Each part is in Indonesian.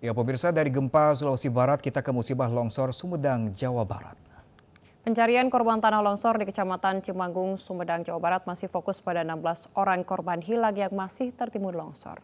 Ya pemirsa, dari gempa Sulawesi Barat kita ke musibah longsor Sumedang, Jawa Barat. Pencarian korban tanah longsor di Kecamatan Cimanggung, Sumedang, Jawa Barat masih fokus pada 16 orang korban hilang yang masih tertimbun longsor.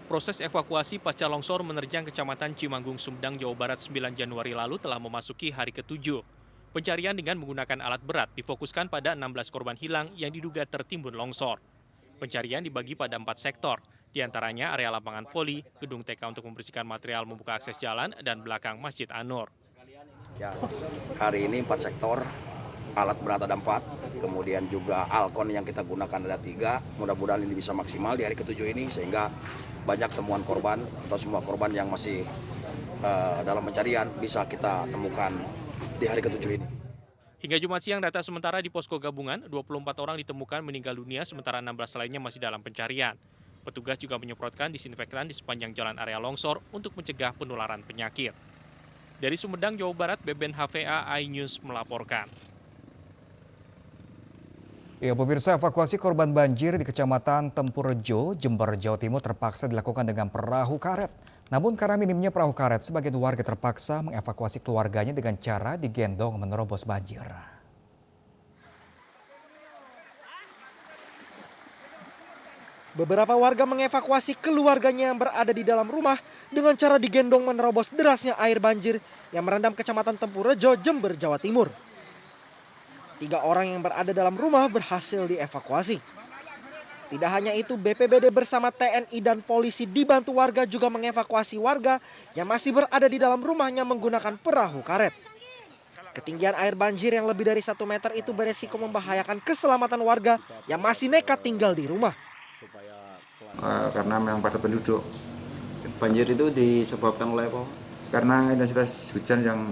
Proses evakuasi pasca longsor menerjang Kecamatan Cimanggung, Sumedang, Jawa Barat 9 Januari lalu telah memasuki hari ke-7. Pencarian dengan menggunakan alat berat difokuskan pada 16 korban hilang yang diduga tertimbun longsor. Pencarian dibagi pada 4 sektor, diantaranya area lapangan voli, gedung TK untuk membersihkan material membuka akses jalan, dan belakang Masjid An-Nur. Ya, hari ini 4 sektor, alat berat ada 4, kemudian juga alkon yang kita gunakan ada 3. Mudah-mudahan ini bisa maksimal di hari ke-7 ini sehingga banyak temuan korban atau semua korban yang masih dalam pencarian bisa kita temukan di hari ke-7 ini. Hingga Jumat siang data sementara di posko gabungan, 24 orang ditemukan meninggal dunia sementara 16 lainnya masih dalam pencarian. Petugas juga menyemprotkan disinfektan di sepanjang jalan area longsor untuk mencegah penularan penyakit. Dari Sumedang, Jawa Barat, Beben HVA iNews melaporkan. Ya pemirsa, evakuasi korban banjir di Kecamatan Tempurrejo, Jember, Jawa Timur terpaksa dilakukan dengan perahu karet. Namun karena minimnya perahu karet, sebagian warga terpaksa mengevakuasi keluarganya dengan cara digendong menerobos banjir. Beberapa warga mengevakuasi keluarganya yang berada di dalam rumah dengan cara digendong menerobos derasnya air banjir yang merendam Kecamatan Tempurrejo, Jember, Jawa Timur. 3 orang yang berada dalam rumah berhasil dievakuasi. Tidak hanya itu, BPBD bersama TNI dan polisi dibantu warga juga mengevakuasi warga yang masih berada di dalam rumahnya menggunakan perahu karet. Ketinggian air banjir yang lebih dari 1 meter itu beresiko membahayakan keselamatan warga yang masih nekat tinggal di rumah. Karena memang padat penduduk. Banjir itu disebabkan oleh apa? Karena intensitas hujan yang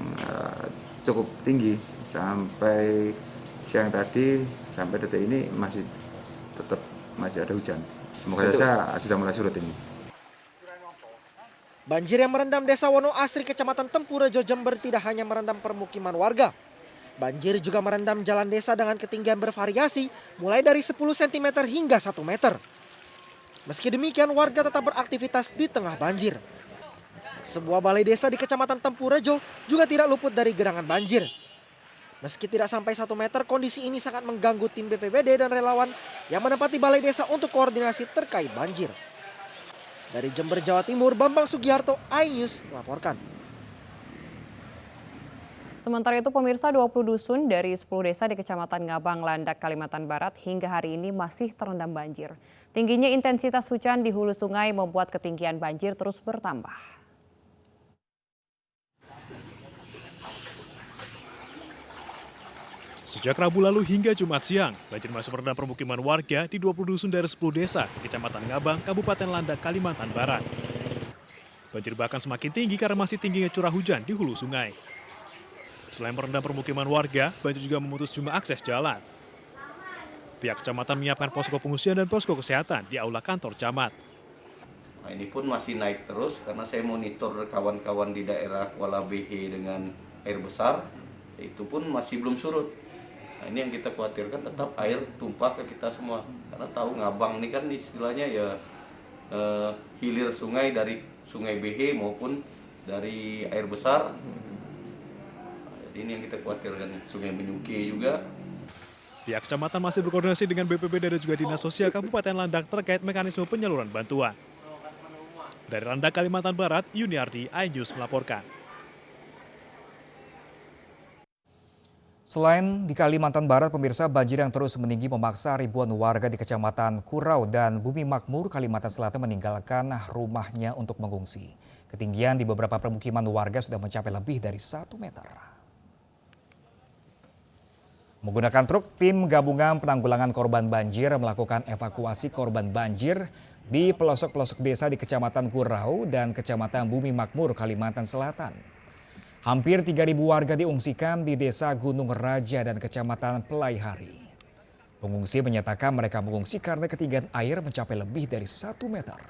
cukup tinggi sampai siang tadi sampai detik ini masih ada hujan. Semoga saja sudah mulai surut ini. Banjir yang merendam Desa Wono Asri, Kecamatan Tempurrejo, Jember tidak hanya merendam permukiman warga. Banjir juga merendam jalan desa dengan ketinggian bervariasi mulai dari 10 cm hingga 1 meter. Meski demikian, warga tetap beraktivitas di tengah banjir. Sebuah balai desa di Kecamatan Tempurrejo juga tidak luput dari genangan banjir. Meski tidak sampai 1 meter, kondisi ini sangat mengganggu tim BPBD dan relawan yang menempati balai desa untuk koordinasi terkait banjir. Dari Jember, Jawa Timur, Bambang Sugiharto, iNews melaporkan. Sementara itu pemirsa, 20 dusun dari 10 desa di Kecamatan Ngabang, Landak, Kalimantan Barat hingga hari ini masih terendam banjir. Tingginya intensitas hujan di hulu sungai membuat ketinggian banjir terus bertambah. Sejak Rabu lalu hingga Jumat siang, banjir masih merendam permukiman warga di 20 dusun dari 10 desa di Kecamatan Ngabang, Kabupaten Landak, Kalimantan Barat. Banjir bahkan semakin tinggi karena masih tingginya curah hujan di hulu sungai. Selain merendam permukiman warga, banjir juga memutus jumlah akses jalan. Pihak kecamatan menyiapkan posko pengungsian dan posko kesehatan di aula kantor camat. Nah, ini pun masih naik terus karena saya monitor kawan-kawan di daerah Kuala Behe dengan air besar, itu pun masih belum surut. Nah, ini yang kita khawatirkan tetap air tumpah ke kita semua. Karena tahu Ngabang ini kan istilahnya ya hilir sungai dari Sungai Behe maupun dari air besar. Ini yang kita khawatirkan, Sungai Menyuke juga. Pihak kecamatan masih berkoordinasi dengan BPBD dan juga Dinas Sosial Kabupaten Landak terkait mekanisme penyaluran bantuan. Dari Landak, Kalimantan Barat, Yuniardi, iNews melaporkan. Selain di Kalimantan Barat, pemirsa, banjir yang terus meninggi memaksa ribuan warga di Kecamatan Kurau dan Bumi Makmur, Kalimantan Selatan meninggalkan rumahnya untuk mengungsi. Ketinggian di beberapa permukiman warga sudah mencapai lebih dari 1 meter. Menggunakan truk, tim gabungan penanggulangan korban banjir melakukan evakuasi korban banjir di pelosok-pelosok desa di Kecamatan Kurau dan Kecamatan Bumi Makmur, Kalimantan Selatan. Hampir 3.000 warga diungsikan di Desa Gunung Raja dan Kecamatan Pelaihari. Pengungsi menyatakan mereka mengungsi karena ketinggian air mencapai lebih dari 1 meter.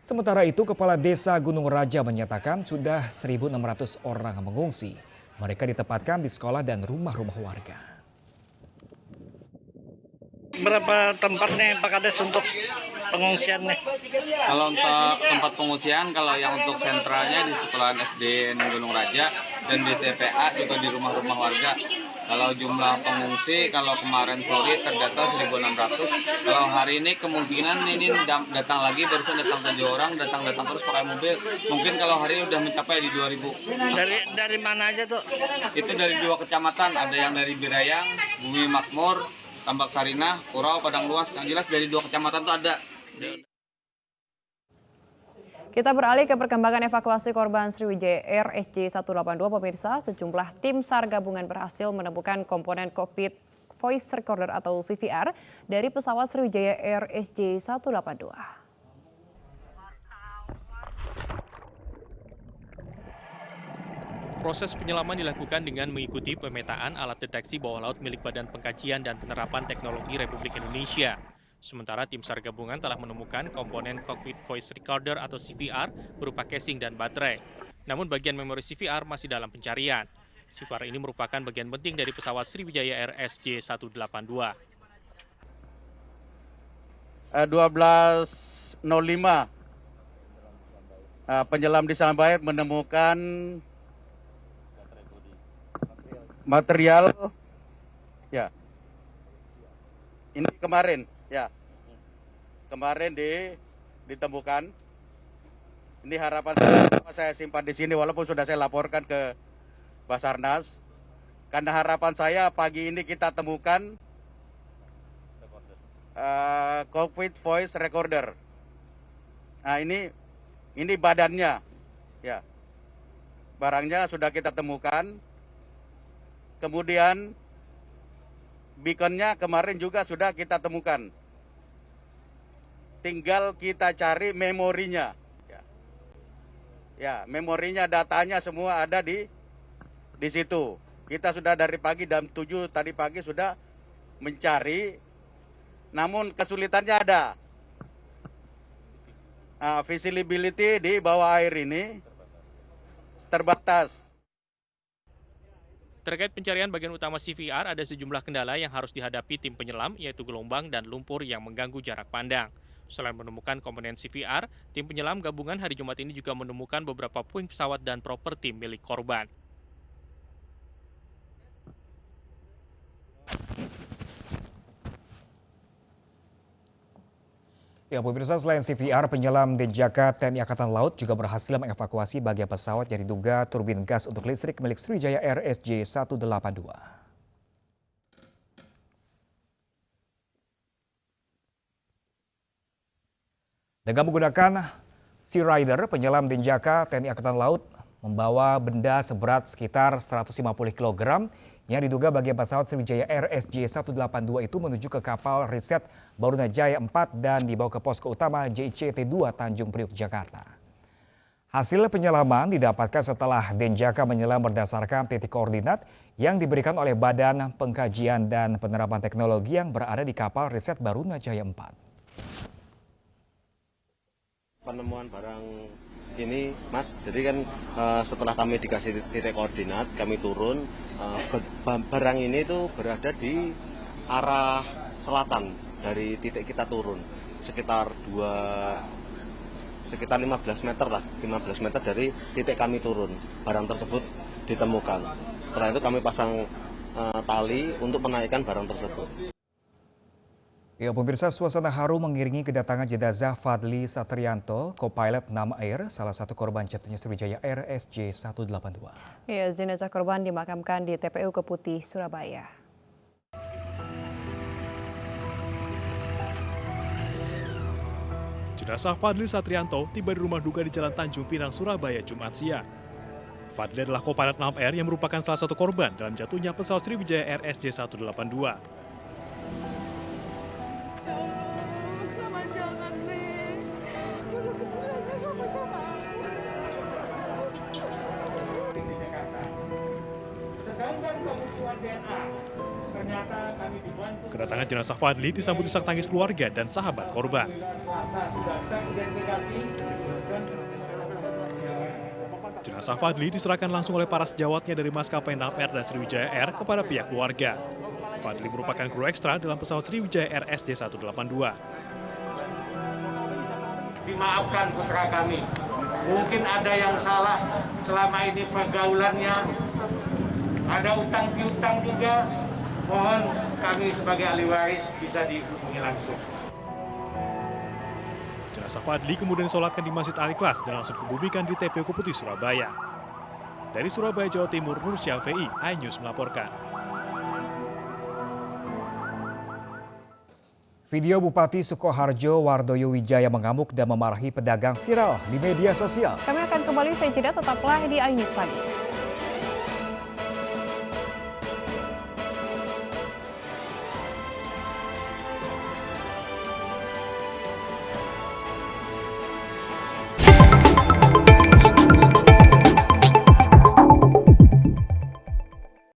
Sementara itu, Kepala Desa Gunung Raja menyatakan sudah 1.600 orang mengungsi. Mereka ditempatkan di sekolah dan rumah-rumah warga. Berapa tempatnya Pak Kades untuk pengungsian nih? Kalau untuk tempat pengungsian, kalau yang untuk sentralnya di sekolahan SD Gunung Raja dan di TPA juga di rumah-rumah warga. Kalau jumlah pengungsi, kalau kemarin sore terdata 1.600. Kalau hari ini kemungkinan ini datang lagi, barusan datang 7 orang, datang terus pakai mobil. Mungkin kalau hari ini udah mencapai di 2.000. Dari mana aja tuh? Itu dari 2 kecamatan, ada yang dari Birayang, Bumi Makmur, Tambak Sarinah, Kurau, Padang Luas. Yang jelas dari 2 kecamatan tuh ada. Kita beralih ke perkembangan evakuasi korban Sriwijaya Air SJ182 pemirsa. Sejumlah tim SAR gabungan berhasil menemukan komponen kokpit voice recorder atau CVR dari pesawat Sriwijaya Air SJ182. Proses penyelaman dilakukan dengan mengikuti pemetaan alat deteksi bawah laut milik Badan Pengkajian dan Penerapan Teknologi Republik Indonesia. Sementara tim SAR gabungan telah menemukan komponen cockpit voice recorder atau CVR berupa casing dan baterai. Namun bagian memori CVR masih dalam pencarian. CVR ini merupakan bagian penting dari pesawat Sriwijaya Air SJ182. 12.05 penyelam di Surabaya menemukan material ya. Ini kemarin ditemukan. Ini harapan saya simpan di sini walaupun sudah saya laporkan ke Basarnas. Karena harapan saya pagi ini kita temukan cockpit voice recorder. Nah ini badannya, ya. Barangnya sudah kita temukan. Kemudian beaconnya kemarin juga sudah kita temukan. Tinggal kita cari memorinya. Ya, memorinya, datanya semua ada di situ. Kita sudah dari pagi jam 7 tadi pagi sudah mencari. Namun kesulitannya ada. Visibility di bawah air ini terbatas. Terkait pencarian bagian utama CVR, ada sejumlah kendala yang harus dihadapi tim penyelam, yaitu gelombang dan lumpur yang mengganggu jarak pandang. Selain menemukan komponen CVR, tim penyelam gabungan hari Jumat ini juga menemukan beberapa puing pesawat dan properti milik korban. Ya, pemirsa, selain CVR, penyelam Denjaka TNI Angkatan Laut juga berhasil mengevakuasi bagian pesawat yang diduga turbin gas untuk listrik milik Sriwijaya Air SJ182. Dengan menggunakan Sea Rider, penyelam Denjaka TNI Angkatan Laut membawa benda seberat sekitar 150 kg yang diduga bagian pesawat Sriwijaya Air SJ182 itu menuju ke kapal riset Barunajaya 4 dan dibawa ke posko utama JICT-2 Tanjung Priok, Jakarta. Hasil penyelaman didapatkan setelah Denjaka menyelam berdasarkan titik koordinat yang diberikan oleh Badan Pengkajian dan Penerapan Teknologi yang berada di kapal riset Barunajaya 4. Penemuan barang ini, Mas, jadi kan setelah kami dikasih titik koordinat, kami turun, barang ini tuh berada di arah selatan dari titik kita turun, sekitar 15 meter lah, 15 meter dari titik kami turun, barang tersebut ditemukan. Setelah itu kami pasang tali untuk menaikkan barang tersebut. Ya, pemirsa, suasana haru mengiringi kedatangan jenazah Fadli Satrianto, co-pilot Nam Air, salah satu korban jatuhnya Sriwijaya Air SJ182. Ya, jenazah korban dimakamkan di TPU Keputih, Surabaya. Jenazah Fadli Satrianto tiba di rumah duka di Jalan Tanjung Pinang, Surabaya, Jumat siang. Fadli adalah co-pilot Nam Air yang merupakan salah satu korban dalam jatuhnya pesawat Sriwijaya Air SJ182. Kedatangan jenazah Fadli disambut isak tangis keluarga dan sahabat korban. Jenazah Fadli diserahkan langsung oleh para sejawatnya dari maskapai Nam Air dan Sriwijaya Air kepada pihak keluarga. Fadli merupakan kru ekstra dalam pesawat Sriwijaya RSJ 182. Dimaafkan putra kami, mungkin ada yang salah selama ini pergaulannya, ada utang piutang juga, mohon kami sebagai ahli waris bisa dihubungi langsung. Jenazah Fadli kemudian disolatkan di Masjid Al-Ikhlas dan langsung dikebumikan di TPU Keputih, Surabaya. Dari Surabaya, Jawa Timur, Nur Syafi'i, iNews melaporkan. Video Bupati Sukoharjo Wardoyo Wijaya mengamuk dan memarahi pedagang viral di media sosial. Kami akan kembali usai jeda, tetaplah di iNews Pagi.